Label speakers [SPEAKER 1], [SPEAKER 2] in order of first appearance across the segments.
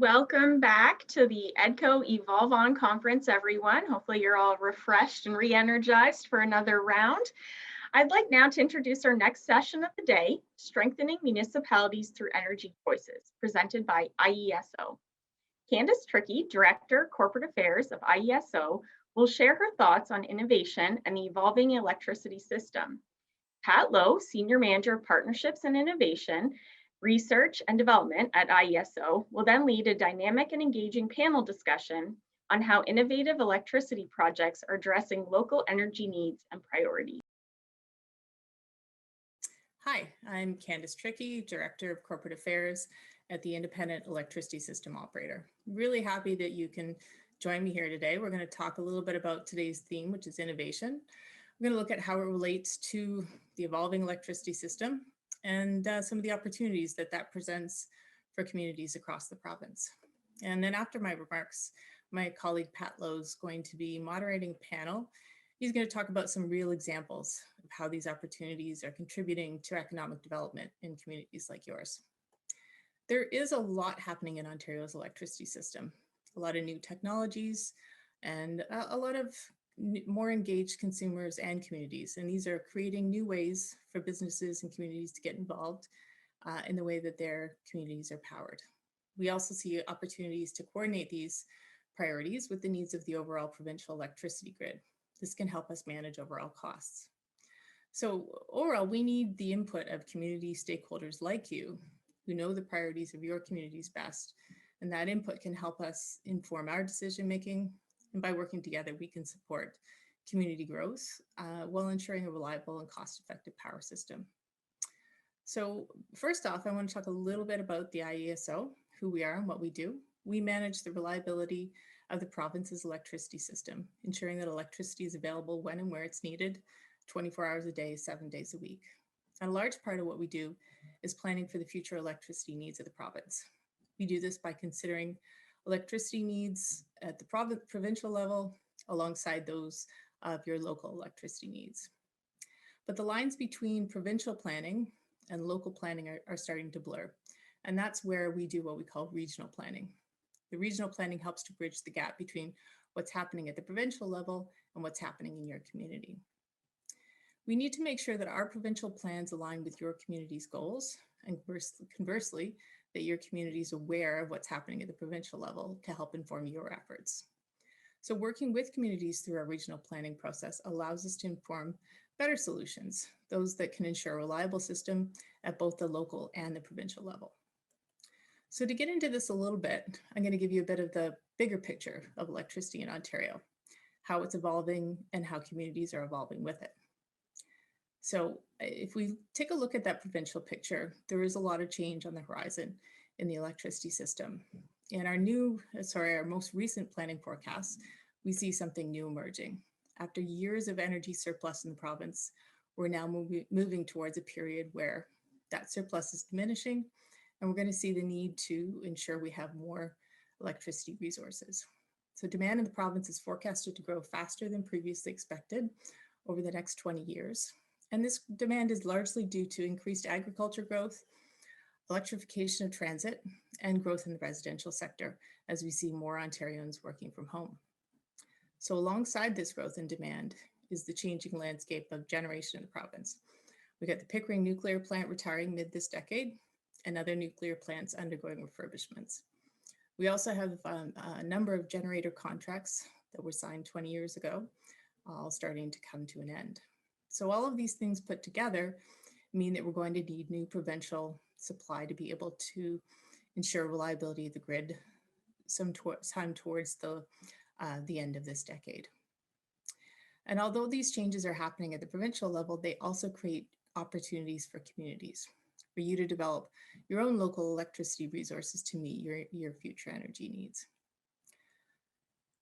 [SPEAKER 1] Welcome back to the EDCO Evolve On conference, everyone. Hopefully you're all refreshed and re-energized for another round. I'd like now to introduce our next session of the day, Strengthening Municipalities Through Energy Choices, presented by IESO. Candace Trickey, Director, Corporate Affairs of IESO, will share her thoughts on innovation and the evolving electricity system. Pat Lowe, Senior Manager of Partnerships and Innovation, Research and Development at IESO, will then lead a dynamic and engaging panel discussion on how innovative electricity projects are addressing local energy needs and priorities.
[SPEAKER 2] Hi, I'm Candace Trickey, Director of Corporate Affairs at the Independent Electricity System Operator. Really happy that you can join me here today. We're going to talk a little bit about today's theme, which is innovation. We're going to look at how it relates to the evolving electricity system and some of the opportunities that presents for communities across the province. And then after my remarks, my colleague Pat Lowe is going to be moderating a panel. He's going to talk about some real examples of how these opportunities are contributing to economic development in communities like yours. There is a lot happening in Ontario's electricity system, a lot of new technologies and a lot of more engaged consumers and communities. And these are creating new ways for businesses and communities to get involved in the way that their communities are powered. We also see opportunities to coordinate these priorities with the needs of the overall provincial electricity grid. This can help us manage overall costs. So overall, we need the input of community stakeholders like you who know the priorities of your communities best. And that input can help us inform our decision making. And by working together, we can support community growth while ensuring a reliable and cost-effective power system. So first off, I want to talk a little bit about the IESO, who we are and what we do. We manage the reliability of the province's electricity system, ensuring that electricity is available when and where it's needed, 24 hours a day, 7 days a week. And a large part of what we do is planning for the future electricity needs of the province. We do this by considering electricity needs at the provincial level alongside those of your local electricity needs. But the lines between provincial planning and local planning are starting to blur. And that's where we do what we call regional planning. The regional planning helps to bridge the gap between what's happening at the provincial level and what's happening in your community. We need to make sure that our provincial plans align with your community's goals, and conversely, that your community is aware of what's happening at the provincial level to help inform your efforts. So working with communities through our regional planning process allows us to inform better solutions, those that can ensure a reliable system at both the local and the provincial level. So to get into this a little bit, I'm going to give you a bit of the bigger picture of electricity in Ontario, how it's evolving and how communities are evolving with it. So if we take a look at that provincial picture, there is a lot of change on the horizon in the electricity system. In our most recent planning forecasts, we see something new emerging. After years of energy surplus in the province, we're now moving towards a period where that surplus is diminishing, and we're going to see the need to ensure we have more electricity resources. So demand in the province is forecasted to grow faster than previously expected over the next 20 years. And this demand is largely due to increased agriculture growth, electrification of transit, and growth in the residential sector as we see more Ontarians working from home. So alongside this growth in demand is the changing landscape of generation in the province. We got the Pickering nuclear plant retiring mid this decade and other nuclear plants undergoing refurbishments. We also have a number of generator contracts that were signed 20 years ago, all starting to come to an end. So all of these things put together mean that we're going to need new provincial supply to be able to ensure reliability of the grid sometime towards the end of this decade. And although these changes are happening at the provincial level, they also create opportunities for communities, for you to develop your own local electricity resources to meet your future energy needs.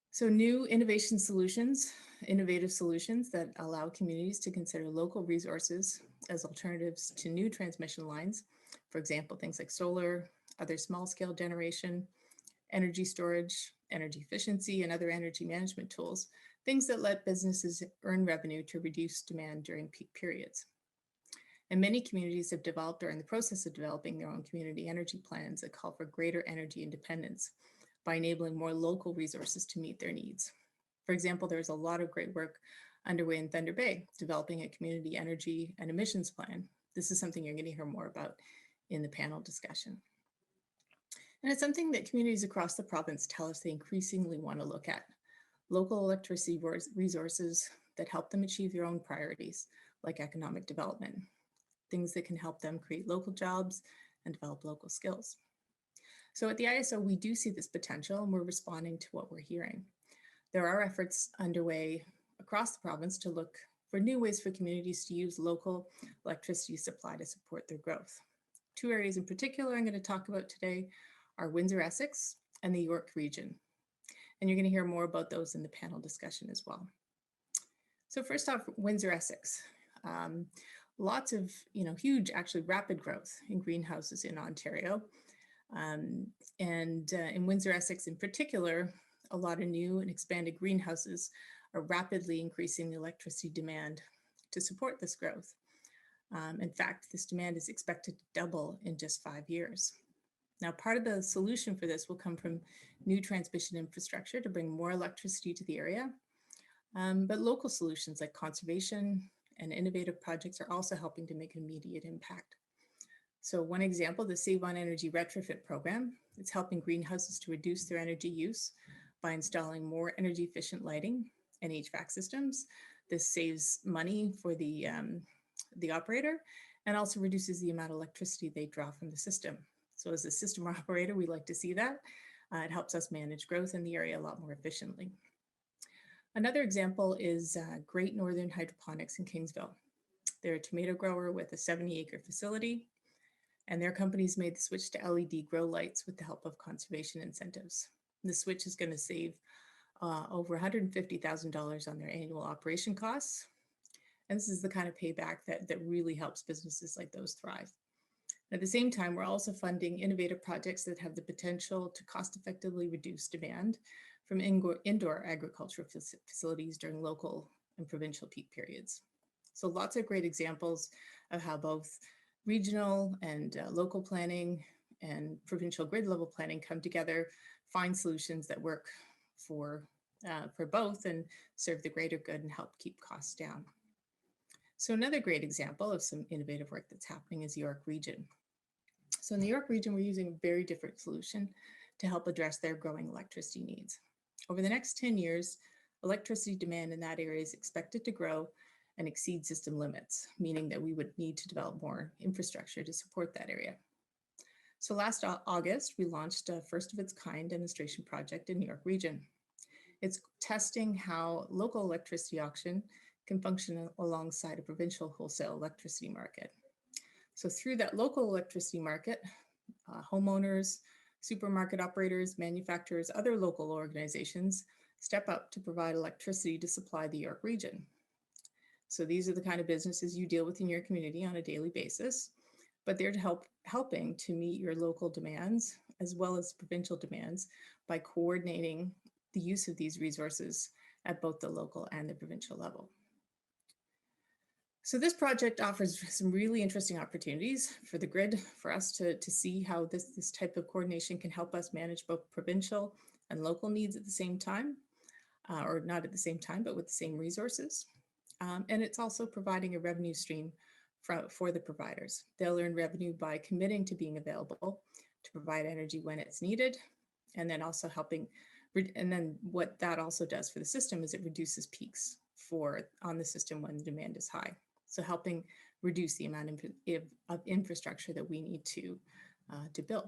[SPEAKER 2] So new innovative solutions that allow communities to consider local resources as alternatives to new transmission lines. For example, things like solar, other small-scale generation, energy storage, energy efficiency, and other energy management tools, things that let businesses earn revenue to reduce demand during peak periods. And many communities have developed or are in the process of developing their own community energy plans that call for greater energy independence by enabling more local resources to meet their needs. For example, there's a lot of great work underway in Thunder Bay, developing a community energy and emissions plan. This is something you're going to hear more about in the panel discussion. And it's something that communities across the province tell us they increasingly want to look at. Local electricity resources that help them achieve their own priorities, like economic development, things that can help them create local jobs and develop local skills. So at the ISO, we do see this potential and we're responding to what we're hearing. There are efforts underway across the province to look for new ways for communities to use local electricity supply to support their growth. Two areas in particular I'm going to talk about today are Windsor-Essex and the York region. And you're going to hear more about those in the panel discussion as well. So first off, Windsor-Essex. Lots of, huge, actually rapid growth in greenhouses in Ontario. In Windsor-Essex in particular, a lot of new and expanded greenhouses are rapidly increasing the electricity demand to support this growth. In fact, this demand is expected to double in just 5 years. Now, part of the solution for this will come from new transmission infrastructure to bring more electricity to the area, but local solutions like conservation and innovative projects are also helping to make an immediate impact. So one example, the Save on Energy retrofit program, it's helping greenhouses to reduce their energy use by installing more energy efficient lighting and HVAC systems. This saves money for the operator and also reduces the amount of electricity they draw from the system. So as a system operator, we like to see that. It helps us manage growth in the area a lot more efficiently. Another example is Great Northern Hydroponics in Kingsville. They're a tomato grower with a 70-acre facility, and their company's made the switch to LED grow lights with the help of conservation incentives. The switch is going to save over $150,000 on their annual operation costs. And this is the kind of payback that really helps businesses like those thrive. At the same time, we're also funding innovative projects that have the potential to cost-effectively reduce demand from indoor agricultural facilities during local and provincial peak periods. So lots of great examples of how both regional and local planning and provincial grid level planning come together, find solutions that work for both and serve the greater good and help keep costs down. So another great example of some innovative work that's happening is York region. So in the York region, we're using a very different solution to help address their growing electricity needs. Over the next 10 years, electricity demand in that area is expected to grow and exceed system limits, meaning that we would need to develop more infrastructure to support that area. So last August, we launched a first of its kind demonstration project in New York region. It's testing how local electricity auction can function alongside a provincial wholesale electricity market. So through that local electricity market, homeowners, supermarket operators, manufacturers, other local organizations step up to provide electricity to supply the York region. So these are the kind of businesses you deal with in your community on a daily basis, but they're helping to meet your local demands as well as provincial demands by coordinating the use of these resources at both the local and the provincial level. So this project offers some really interesting opportunities for the grid, for us to see how this type of coordination can help us manage both provincial and local needs at the same time, or not at the same time, but with the same resources. And it's also providing a revenue stream for the providers. They'll earn revenue by committing to being available to provide energy when it's needed, and then also helping, and then what that also does for the system is it reduces peaks on the system when the demand is high. So helping reduce the amount of infrastructure that we need to build.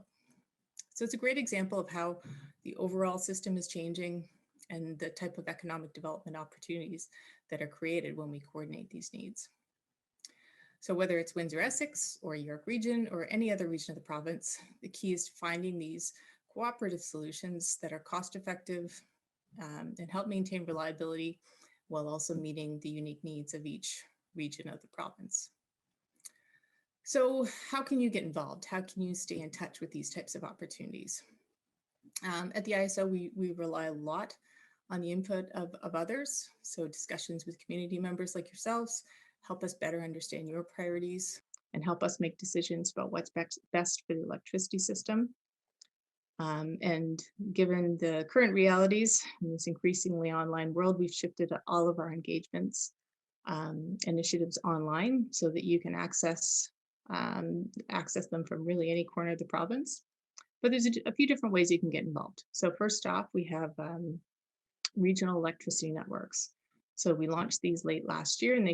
[SPEAKER 2] So it's a great example of how the overall system is changing and the type of economic development opportunities that are created when we coordinate these needs. So whether it's Windsor-Essex or York region or any other region of the province, the key is finding these cooperative solutions that are cost effective and help maintain reliability while also meeting the unique needs of each region of the province. So how can you get involved? How can you stay in touch with these types of opportunities? At the ISO, we rely a lot on the input of others. So discussions with community members like yourselves help us better understand your priorities. and help us make decisions about what's best for the electricity system. And given the current realities in this increasingly online world, we've shifted all of our engagements initiatives online so that you can access them from really any corner of the province. But there's a few different ways you can get involved. So first off, we have regional electricity networks. So we launched these late last year, and they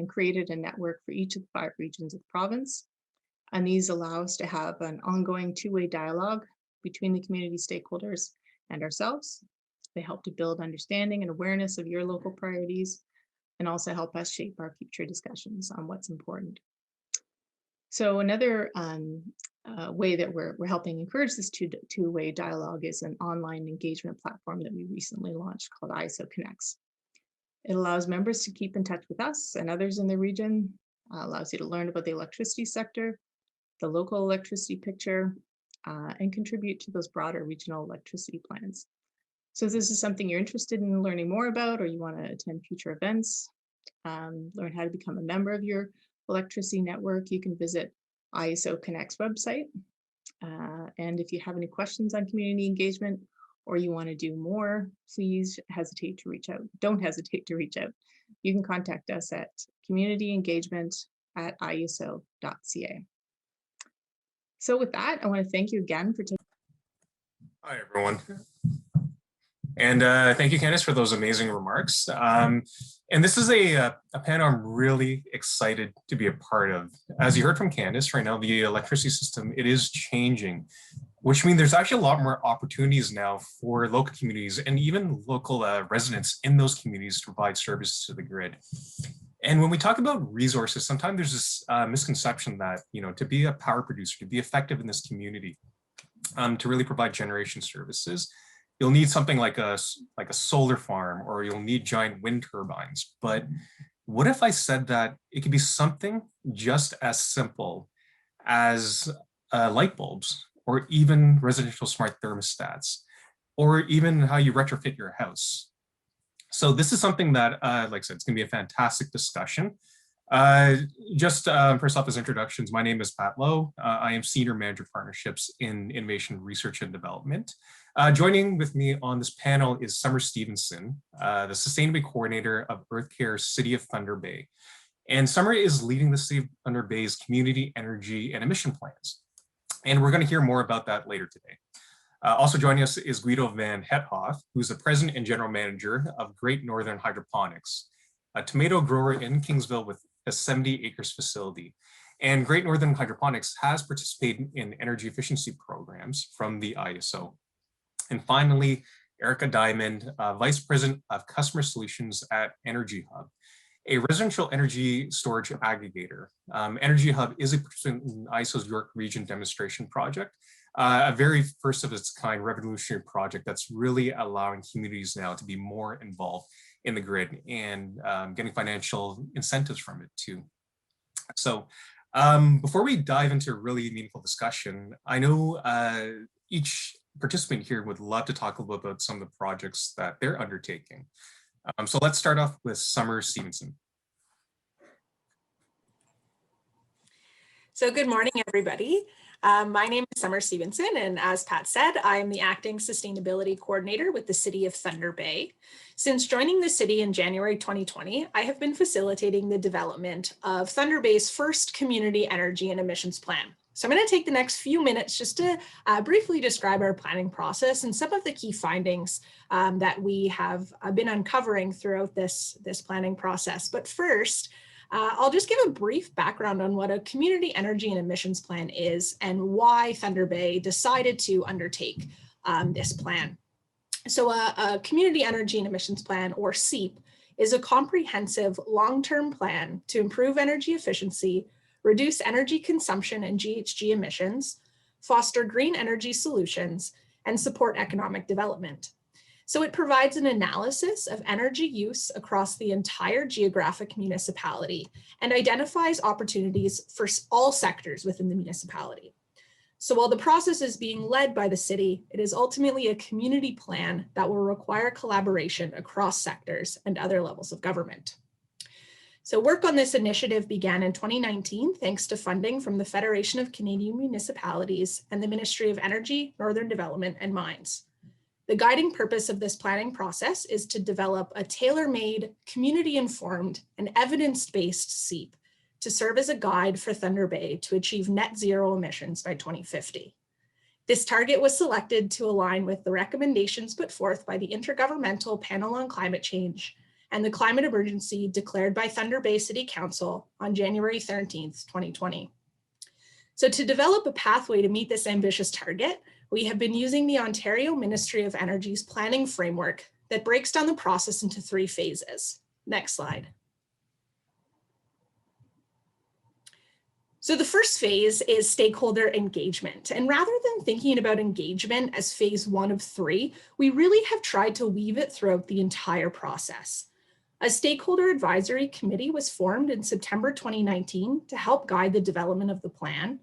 [SPEAKER 2] created a network for each of the 5 regions of the province. And these allow us to have an ongoing two-way dialogue between the community stakeholders and ourselves. They help to build understanding and awareness of your local priorities, and also help us shape our future discussions on what's important. So another way that we're helping encourage this two-way dialogue is an online engagement platform that we recently launched called ISO Connects. It allows members to keep in touch with us and others in the region, allows you to learn about the electricity sector, the local electricity picture, and contribute to those broader regional electricity plans. So if this is something you're interested in learning more about, or you want to attend future events, learn how to become a member of your electricity network, you can visit ISO Connect's website. And if you have any questions on community engagement, or you want to do more, please hesitate to reach out. Don't hesitate to reach out. You can contact us at communityengagement@iso.ca. So with that, I want to thank you again for taking.
[SPEAKER 3] Hi, everyone. And thank you, Candice, for those amazing remarks. And this is a panel I'm really excited to be a part of. As you heard from Candice, right now, the electricity system, it is changing, which means there's actually a lot more opportunities now for local communities and even local residents in those communities to provide services to the grid. And when we talk about resources, sometimes there's this misconception that, to be a power producer, to be effective in this community, to really provide generation services, you'll need something like a solar farm, or you'll need giant wind turbines. But what if I said that it could be something just as simple as light bulbs, or even residential smart thermostats, or even how you retrofit your house? So this is something that, like I said, it's going to be a fantastic discussion. Just first off, as introductions, my name is Pat Lowe. I am Senior Manager Partnerships in Innovation Research and Development. Joining with me on this panel is Summer Stevenson, the Sustainability Coordinator of EarthCare City of Thunder Bay. And Summer is leading the City of Thunder Bay's community energy and emission plans. And we're going to hear more about that later today. Also joining us is Guido van Hethoff, who's the President and General Manager of Great Northern Hydroponics, a tomato grower in Kingsville with a 70 acres facility. And Great Northern Hydroponics has participated in energy efficiency programs from the ISO. And finally, Erica Diamond, Vice President of Customer Solutions at Energy Hub, a residential energy storage aggregator. Energy Hub is a participant in ISO's York Region demonstration project, a very first of its kind revolutionary project that's really allowing communities now to be more involved in the grid and getting financial incentives from it too. So before we dive into a really meaningful discussion, I know each participant here would love to talk a little bit about some of the projects that they're undertaking. So let's start off with Summer Stevenson.
[SPEAKER 4] So good morning, everybody. My name is Summer Stevenson, and as Pat said, I am the Acting Sustainability Coordinator with the City of Thunder Bay. Since joining the city in January 2020, I have been facilitating the development of Thunder Bay's first community energy and emissions plan. So I'm going to take the next few minutes just to briefly describe our planning process and some of the key findings that we have been uncovering throughout this planning process. But first, I'll just give a brief background on what a community energy and emissions plan is and why Thunder Bay decided to undertake this plan. So a community energy and emissions plan, or CEEP, is a comprehensive long-term plan to improve energy efficiency, reduce energy consumption and GHG emissions, foster green energy solutions, and support economic development. So it provides an analysis of energy use across the entire geographic municipality and identifies opportunities for all sectors within the municipality. So while the process is being led by the city, it is ultimately a community plan that will require collaboration across sectors and other levels of government. So work on this initiative began in 2019, thanks to funding from the Federation of Canadian Municipalities and the Ministry of Energy, Northern Development and Mines. The guiding purpose of this planning process is to develop a tailor-made, community-informed, and evidence-based SEEP to serve as a guide for Thunder Bay to achieve net zero emissions by 2050. This target was selected to align with the recommendations put forth by the Intergovernmental Panel on Climate Change and the climate emergency declared by Thunder Bay City Council on January 13th, 2020. So to develop a pathway to meet this ambitious target, we have been using the Ontario Ministry of Energy's planning framework that breaks down the process into 3 phases. Next slide. So the first phase is stakeholder engagement. And rather than thinking about engagement as phase 1 of 3, we really have tried to weave it throughout the entire process. A stakeholder advisory committee was formed in September 2019 to help guide the development of the plan.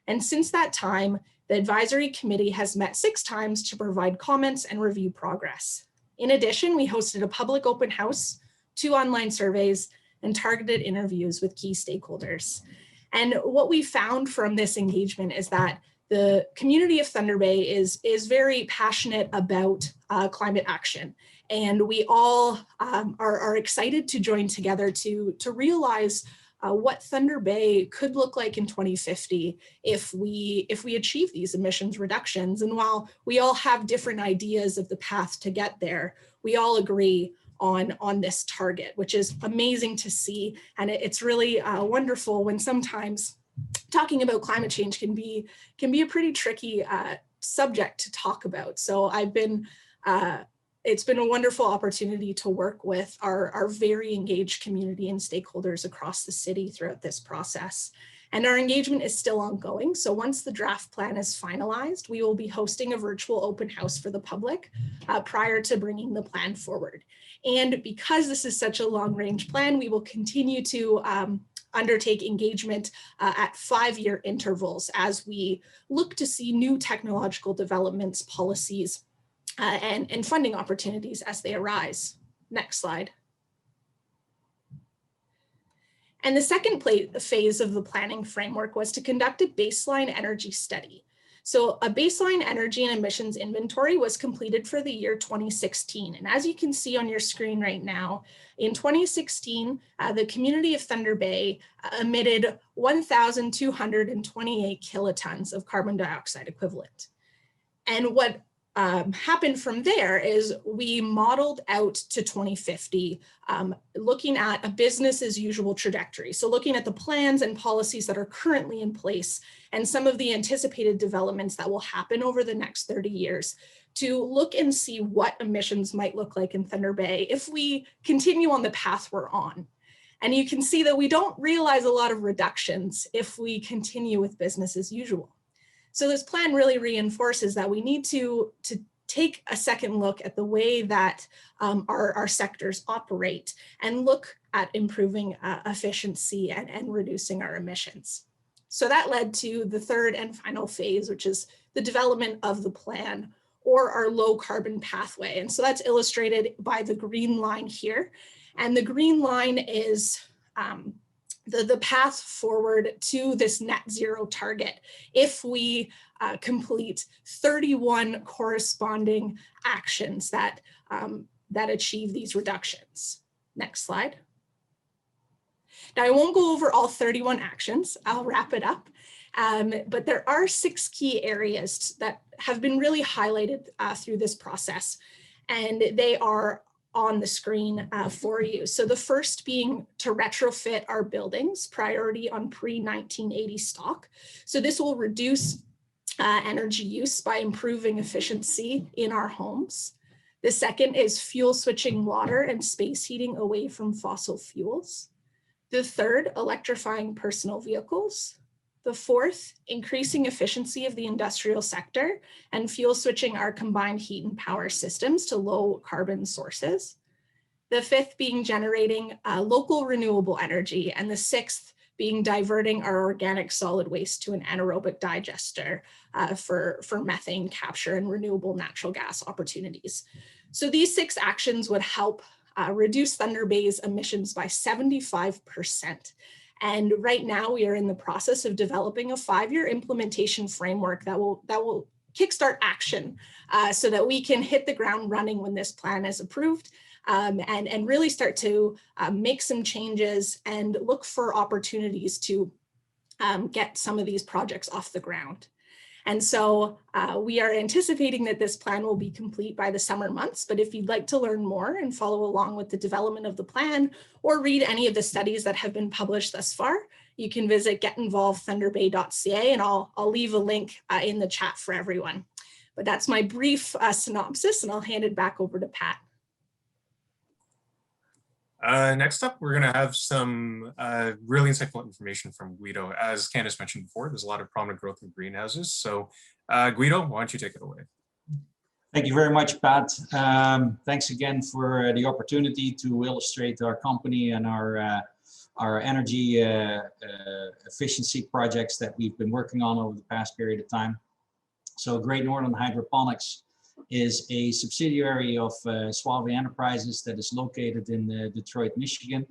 [SPEAKER 4] And since that time, the advisory committee has met 6 times to provide comments and review progress. In addition, we hosted a public open house, 2 online surveys, and targeted interviews with key stakeholders. And what we found from this engagement is that the community of Thunder Bay is very passionate about climate action. And we all are excited to join together to realize what Thunder Bay could look like in 2050 if we achieve these emissions reductions. And while we all have different ideas of the path to get there, we all agree on this target, which is amazing to see. And it's really wonderful when sometimes talking about climate change can be a pretty tricky subject to talk about. So it's been a wonderful opportunity to work with our very engaged community and stakeholders across the city throughout this process. And our engagement is still ongoing. So once the draft plan is finalized, we will be hosting a virtual open house for the public prior to bringing the plan forward. And because this is such a long range plan, we will continue to undertake engagement at 5-year intervals as we look to see new technological developments, policies, and funding opportunities as they arise. Next slide. And the second phase of the planning framework was to conduct a baseline energy study. So a baseline energy and emissions inventory was completed for the year 2016. And as you can see on your screen right now, in 2016, the community of Thunder Bay emitted 1,228 kilotons of carbon dioxide equivalent. And what happened from there is we modeled out to 2050, looking at a business as usual trajectory. So looking at the plans and policies that are currently in place and some of the anticipated developments that will happen over the next 30 years to look and see what emissions might look like in Thunder Bay if we continue on the path we're on. And you can see that we don't realize a lot of reductions if we continue with business as usual. So this plan really reinforces that we need to take a second look at the way that our sectors operate and look at improving efficiency and reducing our emissions. So that led to the third and final phase, which is the development of the plan or our low carbon pathway. And so that's illustrated by the green line here. And the green line is the path forward to this net zero target if we complete 31 corresponding actions that achieve these reductions. Next slide. Now I won't go over all 31 actions, I'll wrap it up, but there are 6 key areas that have been really highlighted through this process, and they are on the screen for you. So the first being to retrofit our buildings, priority on pre-1980 stock. So this will reduce energy use by improving efficiency in our homes. The second is fuel switching water and space heating away from fossil fuels. The third, electrifying personal vehicles. The fourth, increasing efficiency of the industrial sector and fuel switching our combined heat and power systems to low carbon sources. The fifth being generating local renewable energy, and the sixth being diverting our organic solid waste to an anaerobic digester for methane capture and renewable natural gas opportunities. So these 6 actions would help reduce Thunder Bay's emissions by 75%. And right now we are in the process of developing a 5-year implementation framework that will kickstart action so that we can hit the ground running when this plan is approved, and really start to make some changes and look for opportunities to get some of these projects off the ground. And so we are anticipating that this plan will be complete by the summer months. But if you'd like to learn more and follow along with the development of the plan or read any of the studies that have been published thus far, you can visit getinvolvedthunderbay.ca, and I'll leave a link in the chat for everyone. But that's my brief synopsis, and I'll hand it back over to Pat.
[SPEAKER 3] Next up, we're going to have some really insightful information from Guido. As Candace mentioned before, there's a lot of prominent growth in greenhouses. So Guido, why don't you take it away?
[SPEAKER 5] Thank you very much, Pat. Thanks again for the opportunity to illustrate our company and our energy efficiency projects that we've been working on over the past period of time. So Great Northern Hydroponics is a subsidiary of Suave Enterprises that is located in Detroit, Michigan.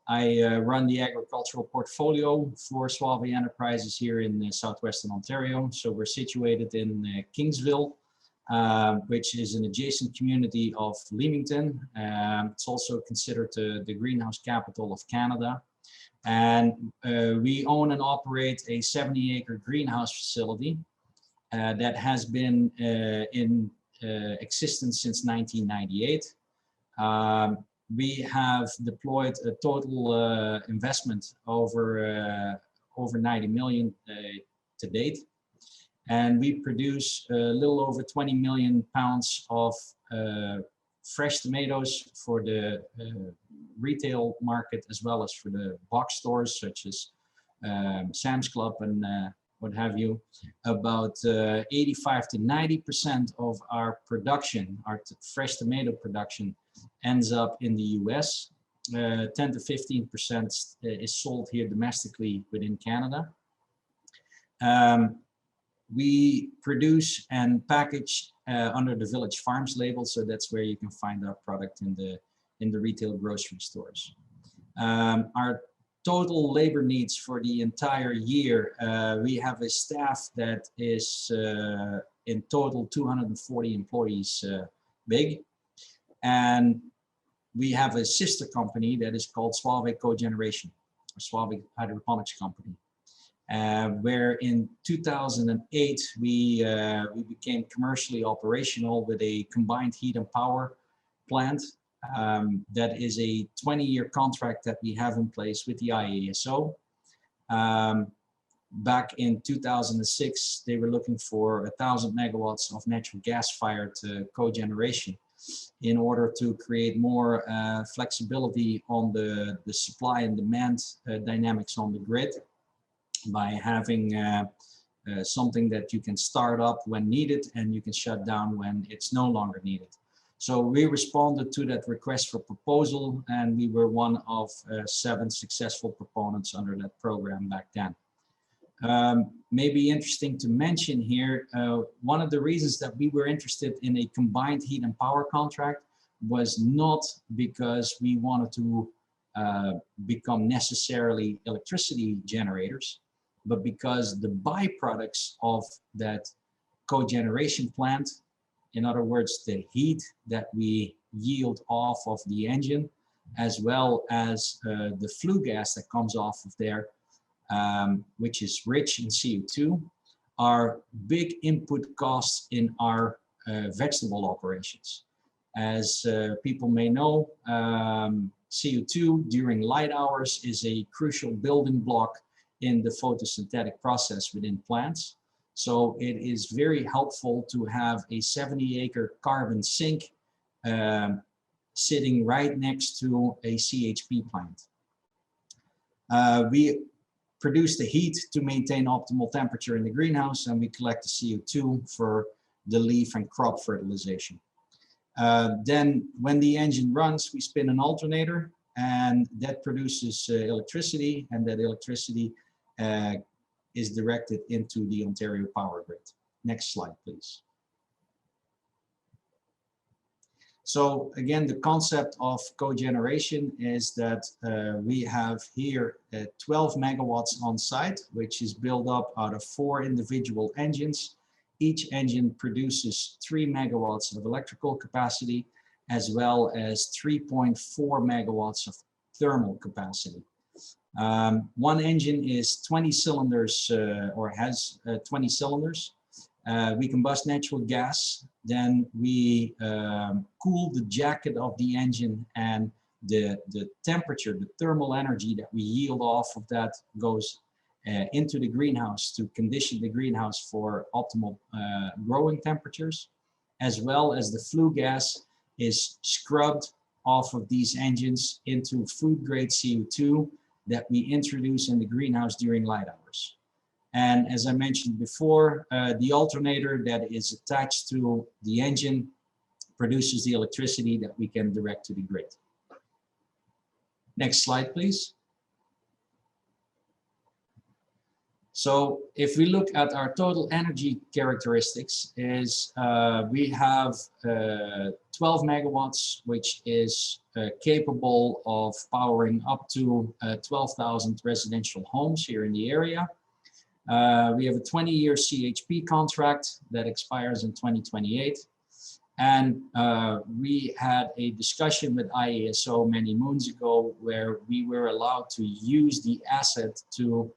[SPEAKER 5] I run the agricultural portfolio for Suave Enterprises here in southwestern Ontario. So we're situated in Kingsville, which is an adjacent community of Leamington. It's also considered the greenhouse capital of Canada. And we own and operate a 70-acre greenhouse facility that has been in existence since 1998. We have deployed a total investment over 90 million to date, and we produce a little over 20 million pounds of fresh tomatoes for the retail market, as well as for the box stores such as Sam's Club and what have you. About 85 to 90% of our production, our fresh tomato production, ends up in the US. 10 to 15% is sold here domestically within Canada. We produce and package under the Village Farms label, so that's where you can find our product in the retail grocery stores. Our total labor needs for the entire year, we have a staff that is in total 240 employees big, and we have a sister company that is called Suave Cogeneration, or Suave Hydroponics Company, where in 2008 we became commercially operational with a combined heat and power plant. That is a 20-year contract that we have in place with the IESO. Back in 2006, they were looking for 1,000 megawatts of natural gas-fired cogeneration in order to create more flexibility on the supply and demand dynamics on the grid by having something that you can start up when needed and you can shut down when it's no longer needed. So we responded to that request for proposal, and we were one of 7 successful proponents under that program back then. Maybe interesting to mention here, one of the reasons that we were interested in a combined heat and power contract was not because we wanted to become necessarily electricity generators, but because the byproducts of that cogeneration plant, in other words, the heat that we yield off of the engine, as well as the flue gas that comes off of there, which is rich in CO2, are big input costs in our vegetable operations. As people may know, CO2 during light hours is a crucial building block in the photosynthetic process within plants. So it is very helpful to have a 70-acre carbon sink sitting right next to a CHP plant. We produce the heat to maintain optimal temperature in the greenhouse, and we collect the CO2 for the leaf and crop fertilization. Then when the engine runs, we spin an alternator, and that produces electricity, and that electricity is directed into the Ontario power grid. Next slide, please. So again, the concept of cogeneration is that we have here 12 megawatts on site, which is built up out of 4 individual engines. Each engine produces 3 megawatts of electrical capacity, as well as 3.4 megawatts of thermal capacity. One engine is 20 cylinders or has 20 cylinders. We combust natural gas, then we cool the jacket of the engine, and the temperature, the thermal energy that we yield off of that goes into the greenhouse to condition the greenhouse for optimal growing temperatures, as well as the flue gas is scrubbed off of these engines into food grade CO2 that we introduce in the greenhouse during light hours. And as I mentioned before, the alternator that is attached to the engine produces the electricity that we can direct to the grid. Next slide, please. So if we look at our total energy characteristics, we have 12 megawatts, which is capable of powering up to 12,000 residential homes here in the area. We have a 20-year CHP contract that expires in 2028. And we had a discussion with IESO many moons ago where we were allowed to use the asset to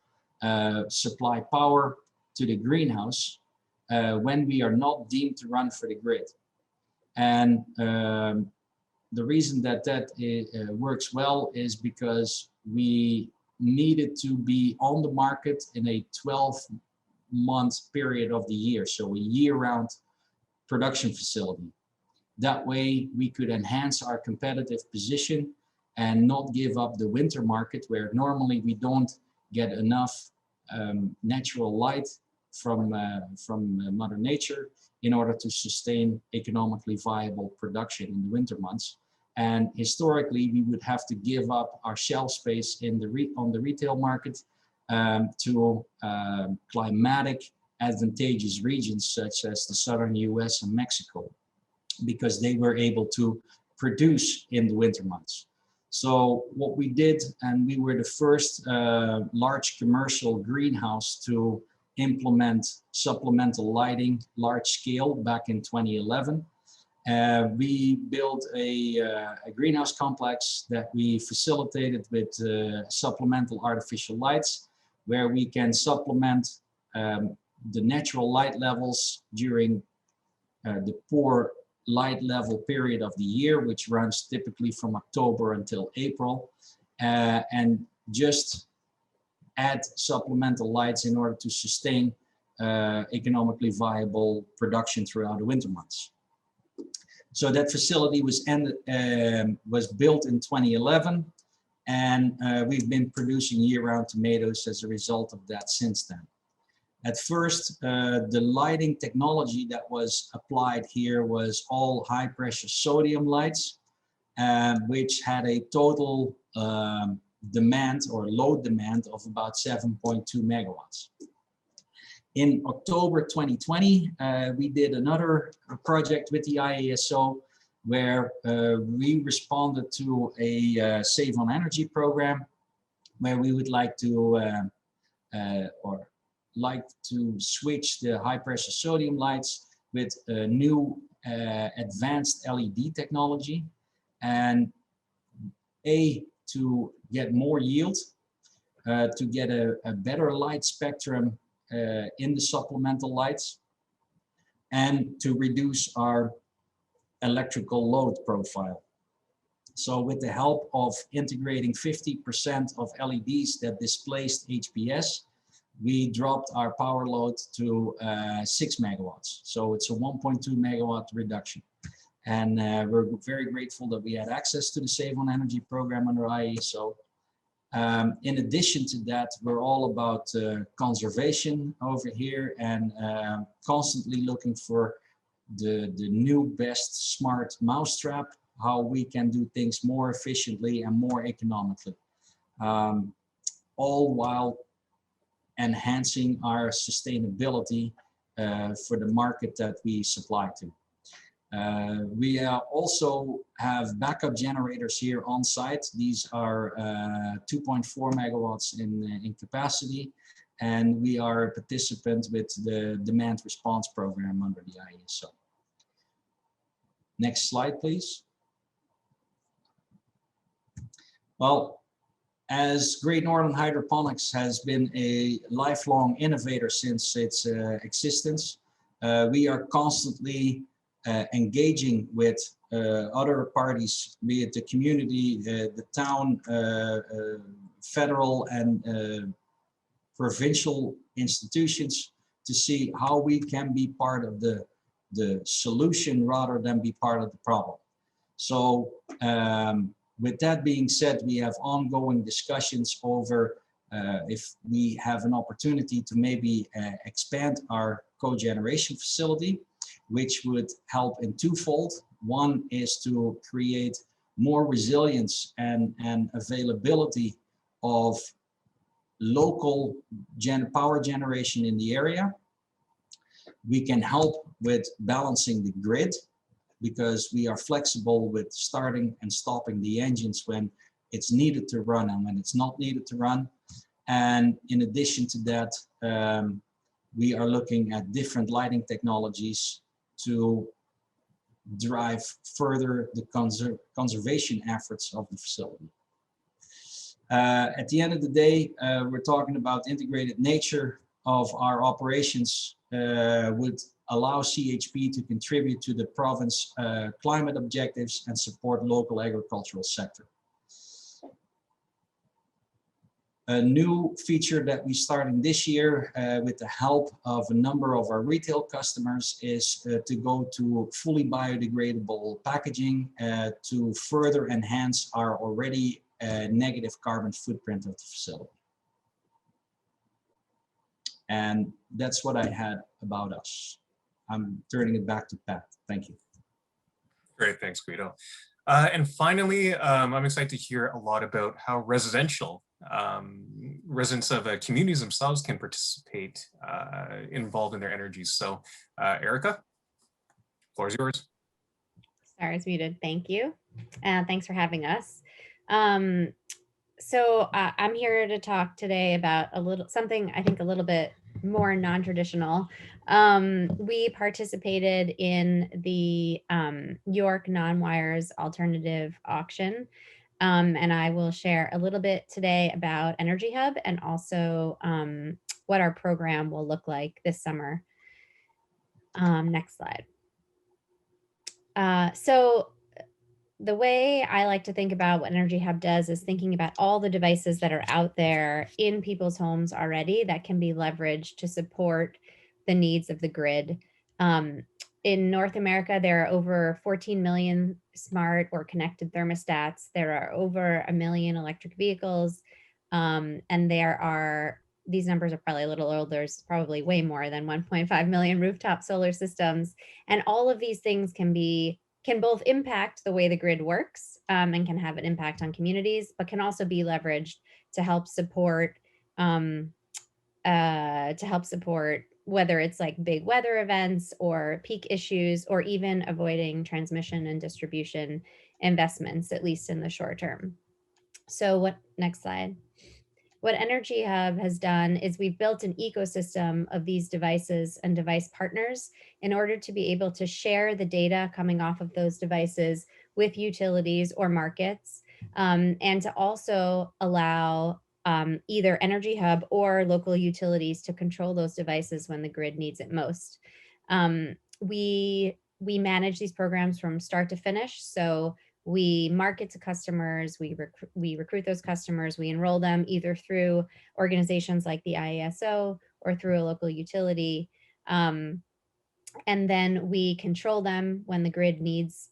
[SPEAKER 5] supply power to the greenhouse when we are not deemed to run for the grid. And the reason that works well is because we needed to be on the market in a 12-month period of the year, so a year-round production facility. That way we could enhance our competitive position and not give up the winter market, where normally we don't get enough natural light from Mother Nature in order to sustain economically viable production in the winter months. And historically, we would have to give up our shelf space in on the retail market to climatic advantageous regions such as the southern US and Mexico, because they were able to produce in the winter months. So what we did, and we were the first large commercial greenhouse to implement supplemental lighting large scale back in 2011. We built a greenhouse complex that we facilitated with supplemental artificial lights, where we can supplement the natural light levels during the poor light level period of the year, which runs typically from October until April, and just add supplemental lights in order to sustain economically viable production throughout the winter months. So that facility was built in 2011, and we've been producing year-round tomatoes as a result of that since then. At first, the lighting technology that was applied here was all high-pressure sodium lights, which had a total demand or load demand of about 7.2 megawatts. In October 2020, we did another project with the IESO where we responded to a Save on Energy program, where we would like to switch the high pressure sodium lights with a new advanced LED technology, and to get more yield, to get a better light spectrum in the supplemental lights, and to reduce our electrical load profile. So with the help of integrating 50% of LEDs that displaced HPS, we dropped our power load to 6 megawatts. So it's a 1.2 megawatt reduction. And we're very grateful that we had access to the Save on Energy program under IESO. In addition to that, we're all about conservation over here, and constantly looking for the new best smart mousetrap, how we can do things more efficiently and more economically, all while enhancing our sustainability for the market that we supply to. We also have backup generators here on site. These are 2.4 megawatts in capacity, and we are a participant with the demand response program under the IESO. Next slide, please. Well, as Great Northern Hydroponics has been a lifelong innovator since its existence, we are constantly engaging with other parties, be it the community, the town, federal and provincial institutions, to see how we can be part of the solution rather than be part of the problem. So with that being said, we have ongoing discussions over if we have an opportunity to maybe expand our cogeneration facility, which would help in twofold. One is to create more resilience and availability of local power generation in the area. We can help with balancing the grid because we are flexible with starting and stopping the engines when it's needed to run and when it's not needed to run. And in addition to that, we are looking at different lighting technologies to drive further the conservation efforts of the facility. At the end of the day, we're talking about integrated nature of our operations would allow CHP to contribute to the province climate objectives and support local agricultural sector. A new feature that we starting this year with the help of a number of our retail customers is to go to fully biodegradable packaging to further enhance our already negative carbon footprint of the facility. And that's what I had about us. I'm turning it back to Pat. Thank you.
[SPEAKER 3] Great, thanks, Guido. And finally, I'm excited to hear a lot about how residential residents of communities themselves can participate involved in their energy. So Erica, floor is yours.
[SPEAKER 6] Sorry, it's muted. Thank you. Thanks for having us. So I'm here to talk today about something I think a little bit more non-traditional. We participated in the York Non-Wires Alternative Auction. And I will share a little bit today about Energy Hub and also what our program will look like this summer. Next slide. So the way I like to think about what Energy Hub does is thinking about all the devices that are out there in people's homes already that can be leveraged to support the needs of the grid. In North America, there are over 14 million smart or connected thermostats. There are over 1 million electric vehicles. And these numbers are probably a little older. There's probably way more than 1.5 million rooftop solar systems. And all of these things can both impact the way the grid works and can have an impact on communities, but can also be leveraged to help support whether it's like big weather events or peak issues, or even avoiding transmission and distribution investments, at least in the short term. So next slide. What Energy Hub has done is we've built an ecosystem of these devices and device partners in order to be able to share the data coming off of those devices with utilities or markets, and to also allow either Energy Hub or local utilities to control those devices when the grid needs it most. We manage these programs from start to finish. So we market to customers, we recruit those customers, we enroll them either through organizations like the IESO or through a local utility. And then we control them when the grid needs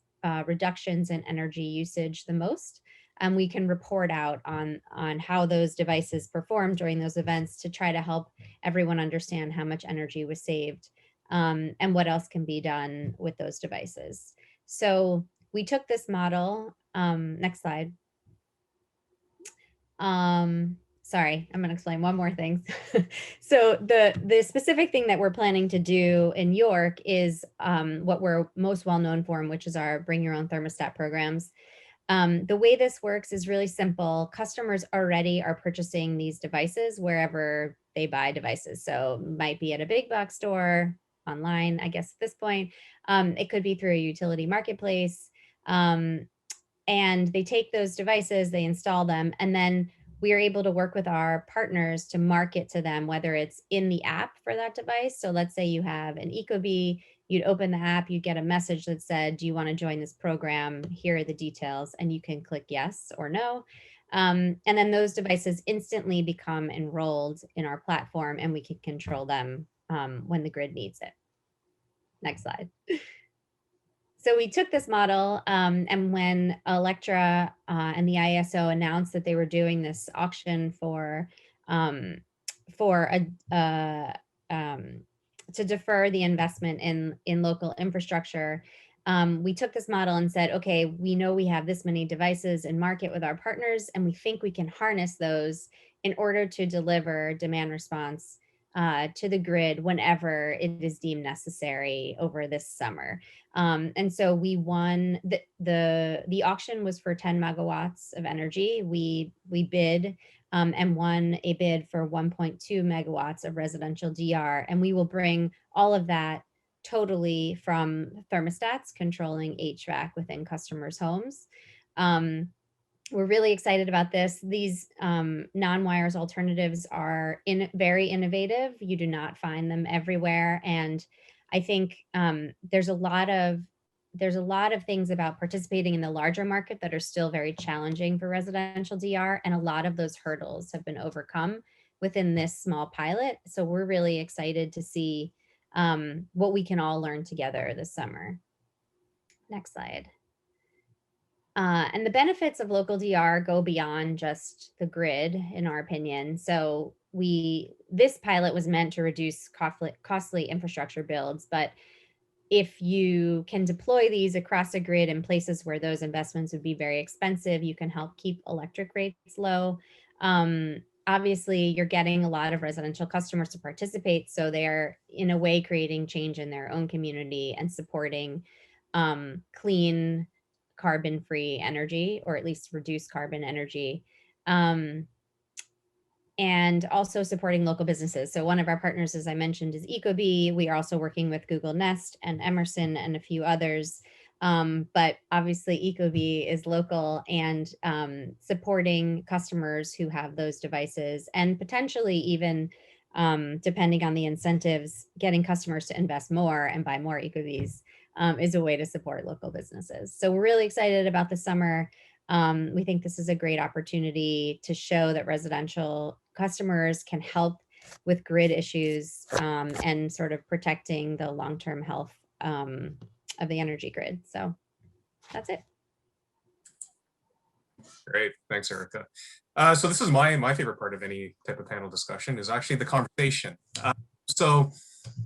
[SPEAKER 6] reductions in energy usage the most. And we can report out on how those devices perform during those events to try to help everyone understand how much energy was saved and what else can be done with those devices. So we took this model, next slide. sorry, I'm going to explain one more thing. So the specific thing that we're planning to do in York is what we're most well known for, which is our bring your own thermostat programs. The way this works is really simple. Customers already are purchasing these devices wherever they buy devices. So might be at a big box store, online, I guess at this point. It could be through a utility marketplace. And they take those devices, they install them, and then we are able to work with our partners to market to them, whether it's in the app for that device. So let's say you have an Ecobee, you'd open the app, you'd get a message that said, do you want to join this program? Here are the details, and you can click yes or no. And then those devices instantly become enrolled in our platform, and we can control them when the grid needs it. Next slide. So we took this model, and when Electra and the ISO announced that they were doing this auction to defer the investment in local infrastructure, we took this model and said, okay, we know we have this many devices in market with our partners, and we think we can harness those in order to deliver demand response to the grid whenever it is deemed necessary over this summer. And so we won, the auction was for 10 megawatts of energy. We bid and won a bid for 1.2 megawatts of residential DR, and we will bring all of that totally from thermostats controlling HVAC within customers' homes. We're really excited about this. These non-wires alternatives are very innovative. You do not find them everywhere. And I think there's a lot of things about participating in the larger market that are still very challenging for residential DR. And a lot of those hurdles have been overcome within this small pilot. So we're really excited to see what we can all learn together this summer. Next slide. And the benefits of local DR go beyond just the grid, in our opinion. So this pilot was meant to reduce costly infrastructure builds, but if you can deploy these across a grid in places where those investments would be very expensive, you can help keep electric rates low. Obviously, you're getting a lot of residential customers to participate, so they're in a way creating change in their own community and supporting clean, carbon-free energy, or at least reduced carbon energy, and also supporting local businesses. So one of our partners, as I mentioned, is Ecobee. We are also working with Google Nest and Emerson and a few others. But obviously Ecobee is local and supporting customers who have those devices, and potentially even, depending on the incentives, getting customers to invest more and buy more Ecobees is a way to support local businesses. So we're really excited about the summer. We think this is a great opportunity to show that residential customers can help with grid issues and sort of protecting the long-term health of the energy grid. So that's it.
[SPEAKER 3] Great, thanks, Erica. So this is my favorite part of any type of panel discussion, is actually the conversation. So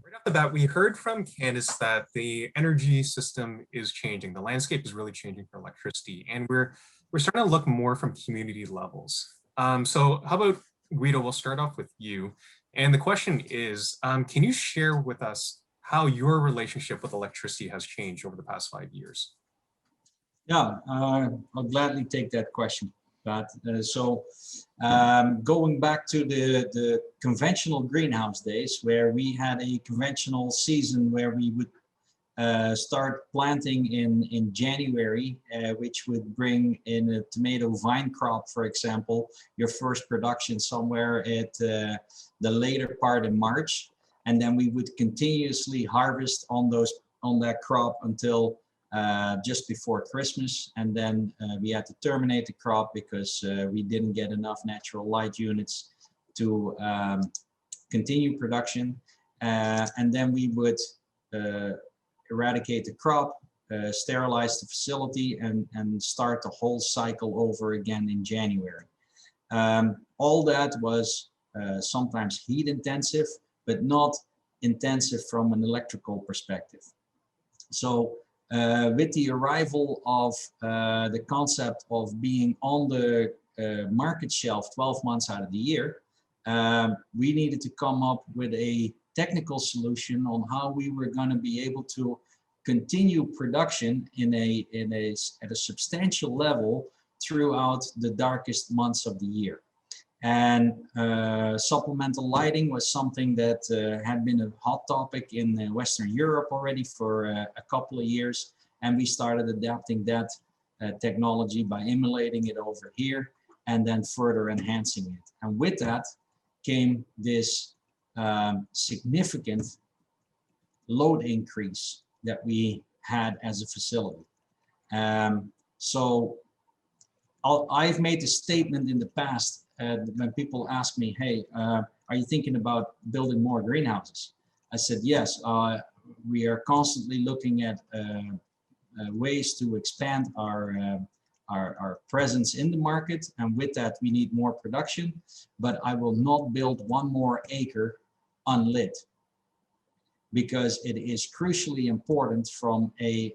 [SPEAKER 3] right off the bat, we heard from Candace that the energy system is changing. The landscape is really changing for electricity, and we're starting to look more from community levels. So how about, Guido, we'll start off with you. And the question is, can you share with us how your relationship with electricity has changed over the past 5 years?
[SPEAKER 5] Yeah, I'll gladly take that question, Pat. Going back to the conventional greenhouse days, where we had a conventional season where we would start planting in January, which would bring in a tomato vine crop, for example, your first production somewhere at the later part in March. And then we would continuously harvest on that crop until just before Christmas, and then we had to terminate the crop because we didn't get enough natural light units to continue production. And then we would eradicate the crop, sterilize the facility, and start the whole cycle over again in January. All that was sometimes heat intensive, but not intensive from an electrical perspective. So with the arrival of the concept of being on the market shelf 12 months out of the year, we needed to come up with a technical solution on how we were going to be able to continue production at a substantial level throughout the darkest months of the year. And supplemental lighting was something that had been a hot topic in Western Europe already for a couple of years. And we started adapting that technology by emulating it over here and then further enhancing it. And with that came this significant load increase that we had as a facility. So I've made a statement in the past when people ask me, hey, are you thinking about building more greenhouses? I said, yes, we are constantly looking at ways to expand our presence in the market. And with that, we need more production, but I will not build one more acre unlit, because it is crucially important from a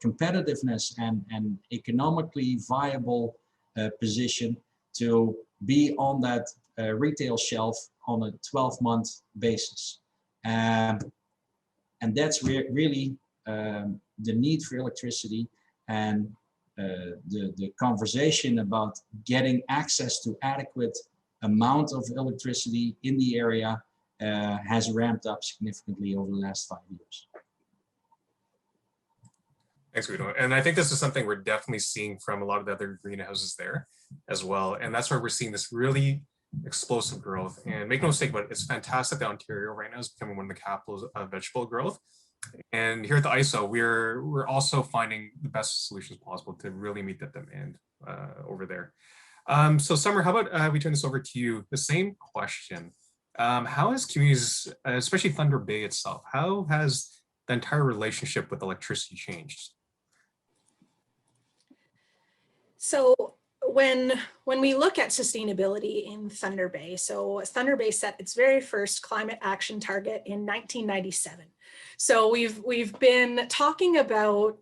[SPEAKER 5] competitiveness and economically viable position to be on that retail shelf on a 12-month basis. And that's really the need for electricity, and the conversation about getting access to adequate amount of electricity in the area has ramped up significantly over the last 5 years.
[SPEAKER 3] Thanks, Guido. And I think this is something we're definitely seeing from a lot of the other greenhouses there as well. And that's where we're seeing this really explosive growth. And make no mistake about it, it's fantastic that Ontario right now is becoming one of the capitals of vegetable growth. And here at the ISO, we're also finding the best solutions possible to really meet that demand over there. So Summer, how about we turn this over to you? The same question. How has communities, especially Thunder Bay itself, how has the entire relationship with electricity changed?
[SPEAKER 4] So when we look at sustainability in Thunder Bay, so Thunder Bay set its very first climate action target in 1997. So we've been talking about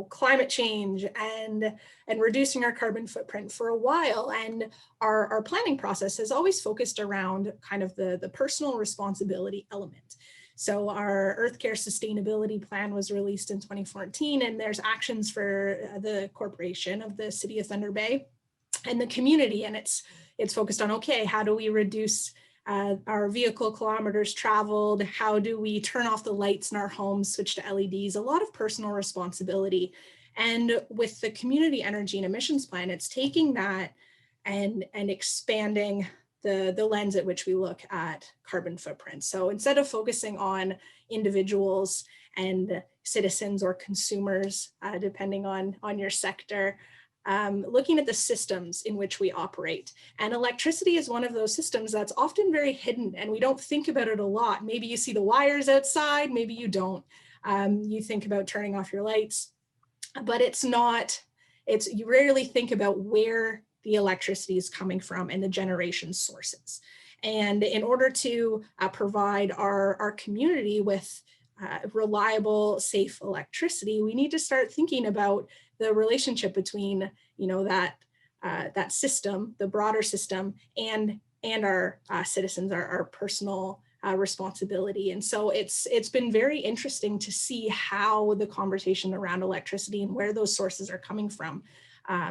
[SPEAKER 4] climate change and reducing our carbon footprint for a while, and our planning process has always focused around kind of the personal responsibility element. So our Earth Care Sustainability Plan was released in 2014, and there's actions for the corporation of the City of Thunder Bay and the community, and it's focused on, okay, how do we reduce our vehicle kilometers traveled? How do we turn off the lights in our homes, switch to LEDs? A lot of personal responsibility. And with the community energy and emissions plan, it's taking that and expanding the lens at which we look at carbon footprint. So instead of focusing on individuals and citizens or consumers, depending on your sector, looking at the systems in which we operate. And electricity is one of those systems that's often very hidden, and we don't think about it a lot. Maybe you see the wires outside, maybe you don't. You think about turning off your lights, but you rarely think about where the electricity is coming from and the generation sources. And in order to provide our community with reliable, safe electricity, we need to start thinking about the relationship between, that system, the broader system, and our citizens, our personal responsibility. And so it's been very interesting to see how the conversation around electricity and where those sources are coming from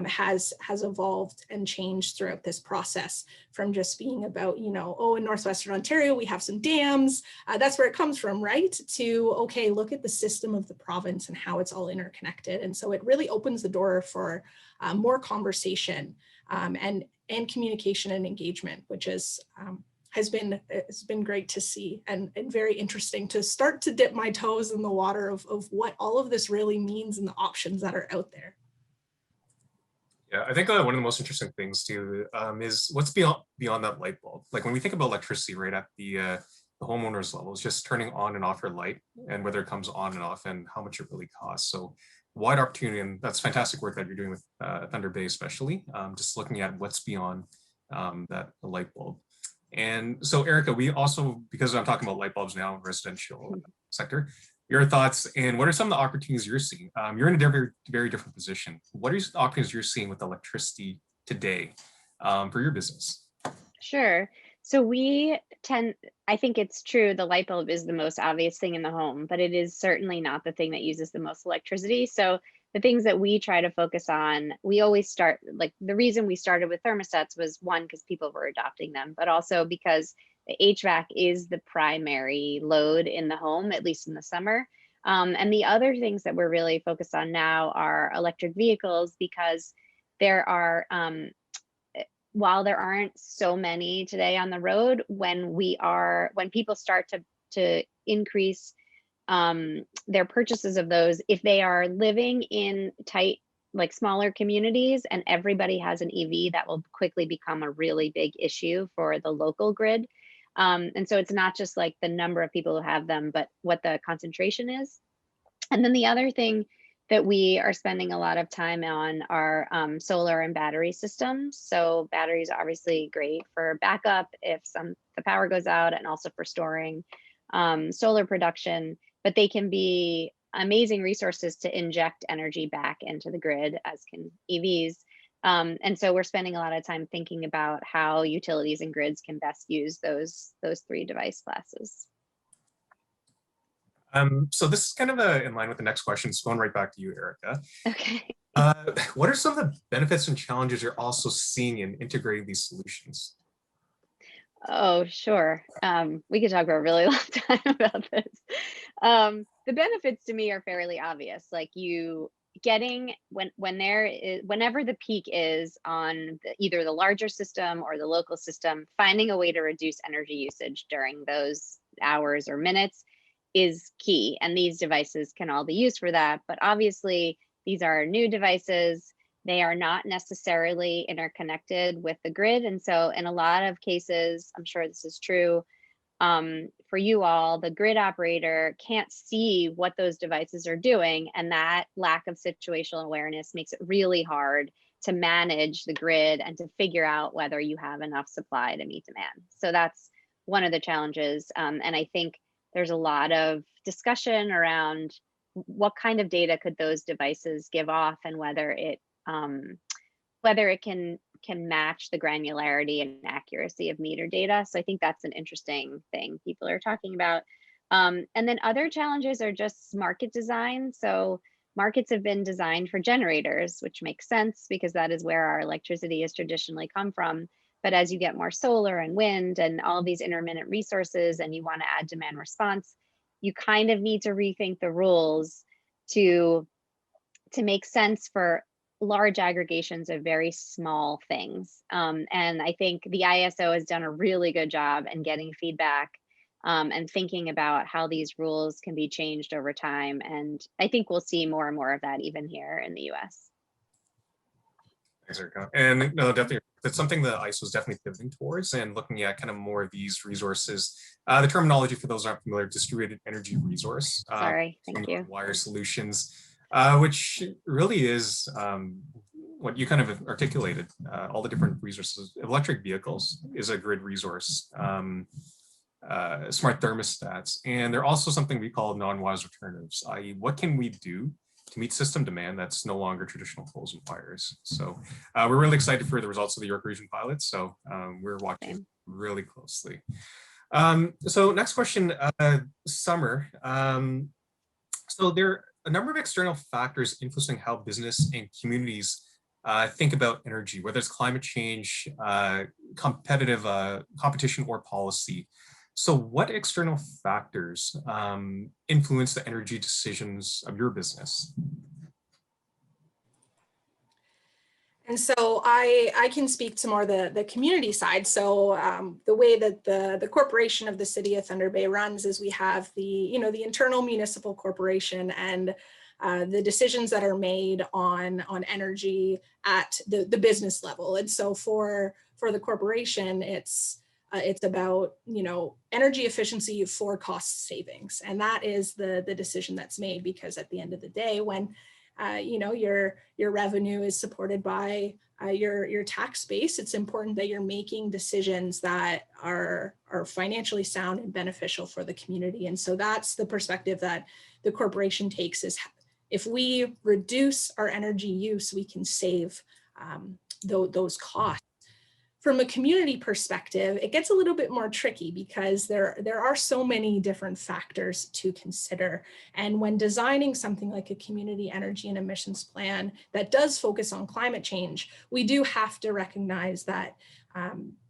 [SPEAKER 4] has evolved and changed throughout this process, from just being about, in Northwestern Ontario, we have some dams, that's where it comes from, right? To, okay, look at the system of the province and how it's all interconnected. And so it really opens the door for more conversation and communication and engagement, which has been great to see and very interesting to start to dip my toes in the water of what all of this really means and the options that are out there.
[SPEAKER 3] Yeah, I think one of the most interesting things too is what's beyond that light bulb. Like when we think about electricity right at the homeowner's level, it's just turning on and off your light and whether it comes on and off and how much it really costs. So wide opportunity, and that's fantastic work that you're doing with Thunder Bay especially, just looking at what's beyond that light bulb. And so Erica, we also, because I'm talking about light bulbs now in residential sector, your thoughts and what are some of the opportunities you're seeing? You're in a very, very different position. What are the opportunities you're seeing with electricity today for your business?
[SPEAKER 6] Sure. So I think it's true, the light bulb is the most obvious thing in the home, but it is certainly not the thing that uses the most electricity. So the things that we try to focus on, we always start, like the reason we started with thermostats was one, because people were adopting them, but also because the HVAC is the primary load in the home, at least in the summer. And the other things that we're really focused on now are electric vehicles, because there are, while there aren't so many today on the road, when people start to increase their purchases of those, if they are living in tight, like smaller communities, and everybody has an EV, that will quickly become a really big issue for the local grid. And so it's not just like the number of people who have them, but what the concentration is. And then the other thing that we are spending a lot of time on are solar and battery systems. So batteries are obviously great for backup if the power goes out, and also for storing solar production, but they can be amazing resources to inject energy back into the grid, as can EVs. And so we're spending a lot of time thinking about how utilities and grids can best use those three device classes.
[SPEAKER 3] So this is kind of in line with the next question. It's going right back to you, Erica.
[SPEAKER 6] Okay.
[SPEAKER 3] What are some of the benefits and challenges you're also seeing in integrating these solutions?
[SPEAKER 6] Oh, sure. We could talk for a really long time about this. The benefits to me are fairly obvious. Like whenever the peak is on either the larger system or the local system, finding a way to reduce energy usage during those hours or minutes is key. And these devices can all be used for that. But obviously, these are new devices. They are not necessarily interconnected with the grid. And so in a lot of cases, I'm sure this is true for you all, the grid operator can't see what those devices are doing. And that lack of situational awareness makes it really hard to manage the grid and to figure out whether you have enough supply to meet demand. So that's one of the challenges. And I think there's a lot of discussion around what kind of data could those devices give off, and whether it can match the granularity and accuracy of meter data. So I think that's an interesting thing people are talking about. And then other challenges are just market design. So markets have been designed for generators, which makes sense because that is where our electricity has traditionally come from. But as you get more solar and wind and all these intermittent resources, and you want to add demand response, you kind of need to rethink the rules to make sense for large aggregations of very small things. And I think the ISO has done a really good job in getting feedback and thinking about how these rules can be changed over time. And I think we'll see more and more of that even here in the US.
[SPEAKER 3] Thanks, Erica. And no, definitely, that's something the ISO is definitely pivoting towards, and looking at kind of more of these resources. The terminology, for those who aren't familiar, distributed energy resource.
[SPEAKER 6] Sorry, thank you.
[SPEAKER 3] Wire solutions, which really is what you kind of articulated, all the different resources. Electric vehicles is a grid resource, smart thermostats, and they're also something we call non-wise alternatives, i.e. what can we do to meet system demand that's no longer traditional poles and wires. So we're really excited for the results of the York Region pilot. So we're watching really closely. So next question, Summer. So there are a number of external factors influencing how business and communities think about energy, whether it's climate change, competition, or policy. So what external factors influence the energy decisions of your business?
[SPEAKER 4] And so I can speak to more the community side. So the way that the corporation of the City of Thunder Bay runs is we have the internal municipal corporation, and the decisions that are made on energy at the business level. And so for the corporation, it's about energy efficiency for cost savings, and that is the decision that's made, because at the end of the day, when your revenue is supported by your tax base, it's important that you're making decisions that are financially sound and beneficial for the community. And so that's the perspective that the corporation takes, is if we reduce our energy use, we can save those costs. From a community perspective, it gets a little bit more tricky because there are so many different factors to consider. And when designing something like a community energy and emissions plan that does focus on climate change, we do have to recognize that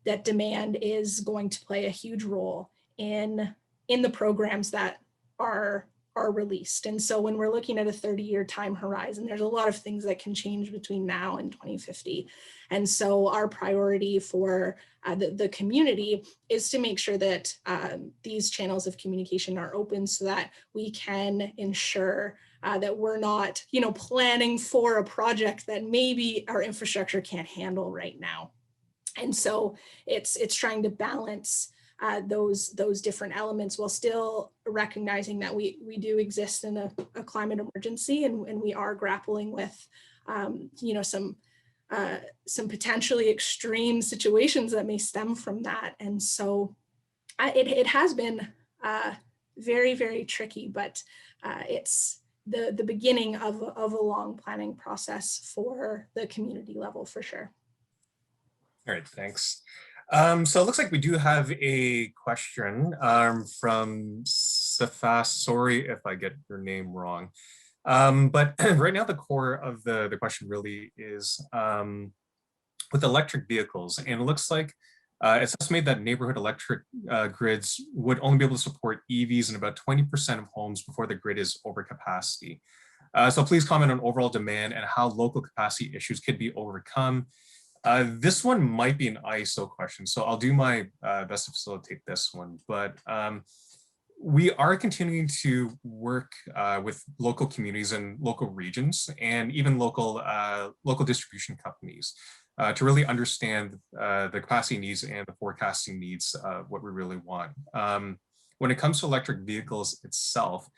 [SPEAKER 4] that demand is going to play a huge role in the programs that are released. And so when we're looking at a 30-year time horizon, there's a lot of things that can change between now and 2050. And so our priority for the community is to make sure that these channels of communication are open so that we can ensure that we're not, planning for a project that maybe our infrastructure can't handle right now. And so it's trying to balance those different elements while still recognizing that we do exist in a climate emergency, and we are grappling with some potentially extreme situations that may stem from that. And so it has been very, very tricky, but it's the beginning of a long planning process for the community level for sure.
[SPEAKER 3] All right, thanks. So it looks like we do have a question from Safas. Sorry if I get your name wrong. But right now the core of the question really is with electric vehicles. And it looks like it's estimated that neighborhood electric grids would only be able to support EVs in about 20% of homes before the grid is over capacity. So please comment on overall demand and how local capacity issues could be overcome. This one might be an ISO question, so I'll do my best to facilitate this one. But we are continuing to work with local communities and local regions, and even local distribution companies to really understand the capacity needs and the forecasting needs of what we really want. When it comes to electric vehicles itself,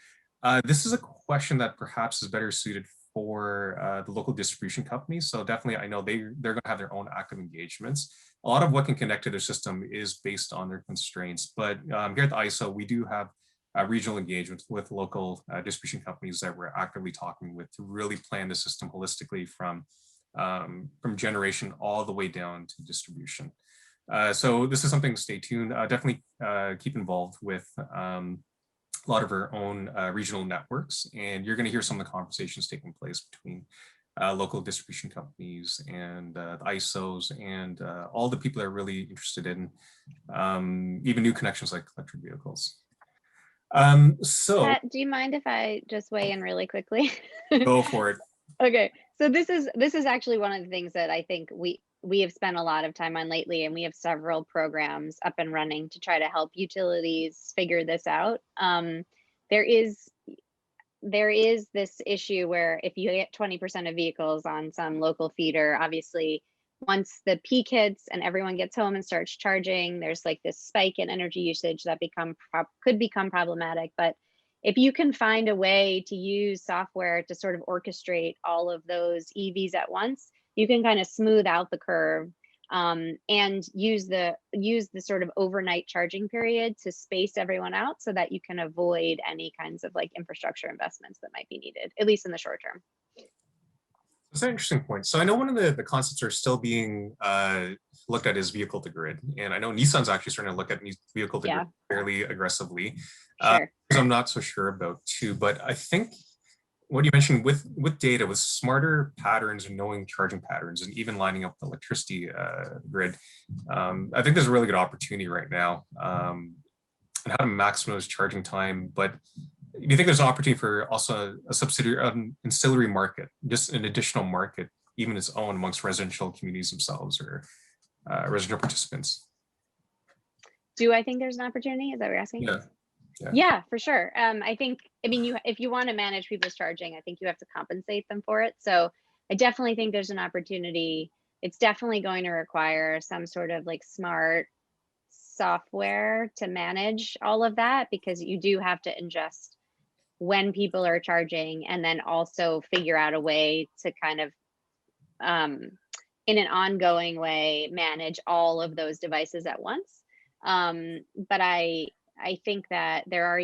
[SPEAKER 3] this is a question that perhaps is better suited for the local distribution companies. So definitely, I know they're going to have their own active engagements. A lot of what can connect to their system is based on their constraints. But here at the ISO, we do have regional engagements with local distribution companies that we're actively talking with to really plan the system holistically from generation all the way down to distribution. So this is something to stay tuned. Definitely keep involved with a lot of our own regional networks, and you're going to hear some of the conversations taking place between local distribution companies and the ISOs and all the people that are really interested in even new connections like electric vehicles.
[SPEAKER 6] Pat, do you mind if I just weigh in really quickly?
[SPEAKER 3] Go for it.
[SPEAKER 6] Okay, so this is actually one of the things that I think we have spent a lot of time on lately, and we have several programs up and running to try to help utilities figure this out. There is this issue where if you get 20% of vehicles on some local feeder, obviously once the peak hits and everyone gets home and starts charging, there's like this spike in energy usage that could become problematic. But if you can find a way to use software to sort of orchestrate all of those EVs at once, you can kind of smooth out the curve and use the sort of overnight charging period to space everyone out so that you can avoid any kinds of like infrastructure investments that might be needed, at least in the short term.
[SPEAKER 3] That's an interesting point. So I know one of the concepts are still being looked at is vehicle to grid. And I know Nissan's actually starting to look at vehicle to grid fairly aggressively.
[SPEAKER 6] Sure.
[SPEAKER 3] I'm not so sure about too, but I think what you mentioned with data, with smarter patterns and knowing charging patterns and even lining up the electricity grid, I think there's a really good opportunity right now on how to maximize charging time. But do you think there's an opportunity for also a subsidiary, ancillary market, just an additional market, even its own amongst residential communities themselves or residential participants?
[SPEAKER 6] Do I think there's an opportunity? Is that what you're asking? Yeah, for sure. I think, if you want to manage people's charging, I think you have to compensate them for it. So I definitely think there's an opportunity. It's definitely going to require some sort of like smart software to manage all of that, because you do have to ingest when people are charging and then also figure out a way to kind of in an ongoing way manage all of those devices at once. But I think that there are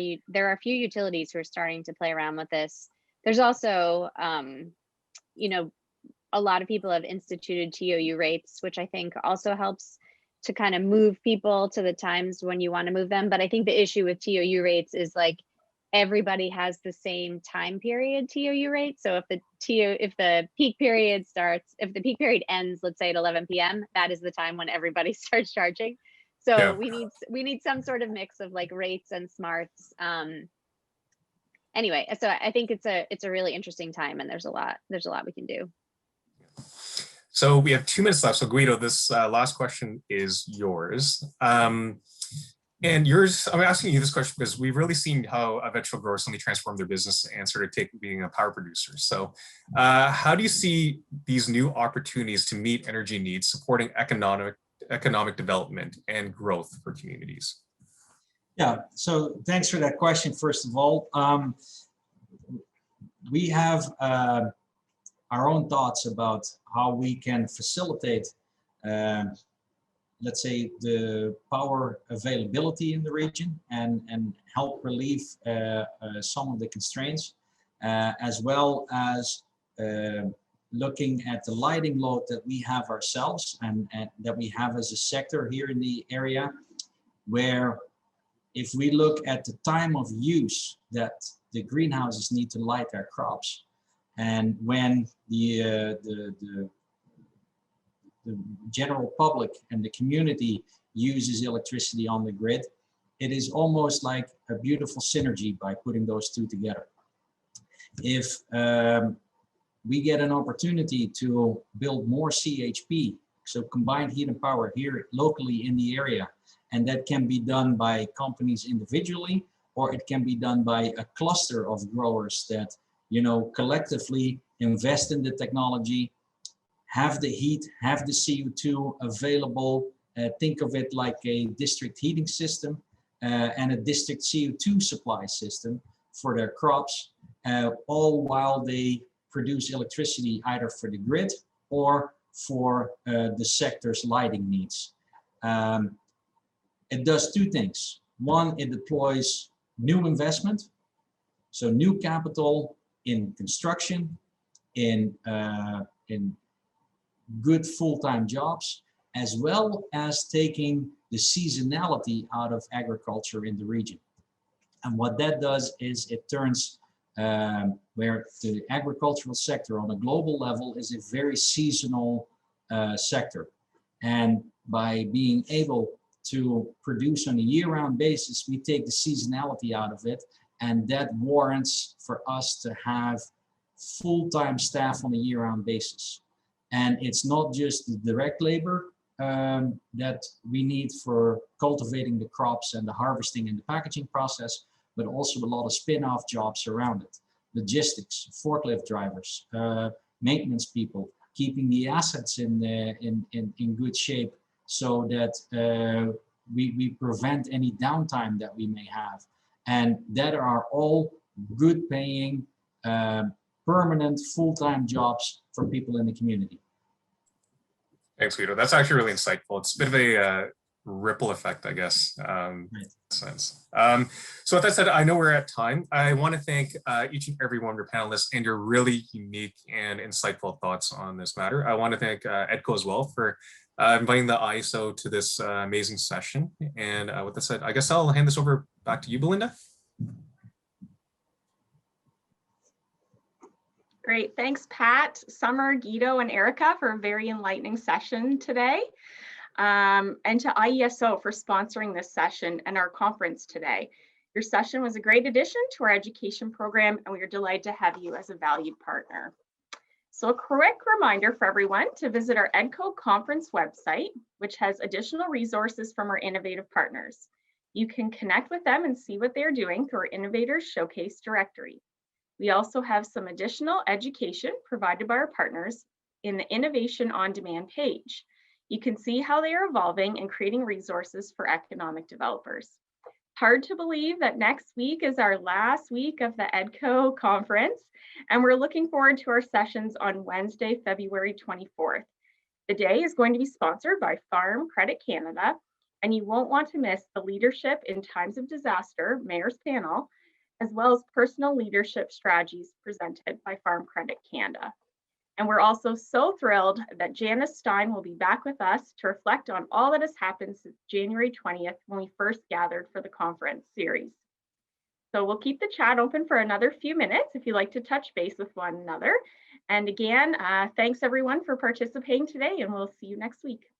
[SPEAKER 6] a few utilities who are starting to play around with this. There's also a lot of people have instituted TOU rates, which I think also helps to kind of move people to the times when you want to move them. But I think the issue with TOU rates is like everybody has the same time period TOU rate. So if the peak period ends, let's say at 11 p.m., that is the time when everybody starts charging. So
[SPEAKER 3] Yeah.
[SPEAKER 6] we need some sort of mix of like rates and smarts. Anyway, so I think it's a really interesting time, and there's a lot we can do.
[SPEAKER 3] So we have 2 minutes left. So Guido, this last question is yours. And yours, I'm asking you this question because we've really seen how vegetable growers suddenly transformed their business and started being a power producer. So how do you see these new opportunities to meet energy needs, supporting economic development and growth for communities?
[SPEAKER 5] Yeah, so thanks for that question, first of all. We have our own thoughts about how we can facilitate let's say, the power availability in the region and help relieve some of the constraints, as well as looking at the lighting load that we have ourselves and that we have as a sector here in the area, where if we look at the time of use that the greenhouses need to light their crops, and when the general public and the community uses electricity on the grid, it is almost like a beautiful synergy by putting those two together. If we get an opportunity to build more CHP, so combined heat and power here locally in the area, and that can be done by companies individually, or it can be done by a cluster of growers that, you know, collectively invest in the technology, have the heat, have the CO2 available. Think of it like a district heating system and a district CO2 supply system for their crops, all while they produce electricity either for the grid or for the sector's lighting needs. It does two things. One, it deploys new investment, so new capital in construction, in good full-time jobs, as well as taking the seasonality out of agriculture in the region. And what that does is it turns where the agricultural sector on a global level is a very seasonal sector. And by being able to produce on a year-round basis, we take the seasonality out of it, and that warrants for us to have full-time staff on a year-round basis. And it's not just the direct labor that we need for cultivating the crops and the harvesting and the packaging process, but also a lot of spin-off jobs around it. Logistics, forklift drivers, maintenance people, keeping the assets in good shape so that we prevent any downtime that we may have. And that are all good paying, permanent full-time jobs for people in the community.
[SPEAKER 3] Thanks, Guido. That's actually really insightful. It's a bit of a ripple effect, I guess, sense. So with that said, I know we're at time. I want to thank each and every one of your panelists and your really unique and insightful thoughts on this matter. I want to thank EDCO as well for inviting the ISO to this amazing session. And with that said, I guess I'll hand this over back to you, Belinda.
[SPEAKER 1] Great, thanks Pat, Summer, Guido, and Erica for a very enlightening session today. And to IESO for sponsoring this session and our conference today. Your session was a great addition to our education program, and we are delighted to have you as a valued partner. So a quick reminder for everyone to visit our EDCO conference website, which has additional resources from our innovative partners. You can connect with them and see what they're doing through our Innovators Showcase directory. We also have some additional education provided by our partners in the Innovation on Demand page. You can see how they are evolving and creating resources for economic developers. Hard to believe that next week is our last week of the EDCO conference, and we're looking forward to our sessions on Wednesday, February 24th. The day is going to be sponsored by Farm Credit Canada, and you won't want to miss the Leadership in Times of Disaster Mayor's Panel, as well as personal leadership strategies presented by Farm Credit Canada. And we're also so thrilled that Janice Stein will be back with us to reflect on all that has happened since January 20th when we first gathered for the conference series. So we'll keep the chat open for another few minutes if you'd like to touch base with one another. And again, thanks everyone for participating today, and we'll see you next week.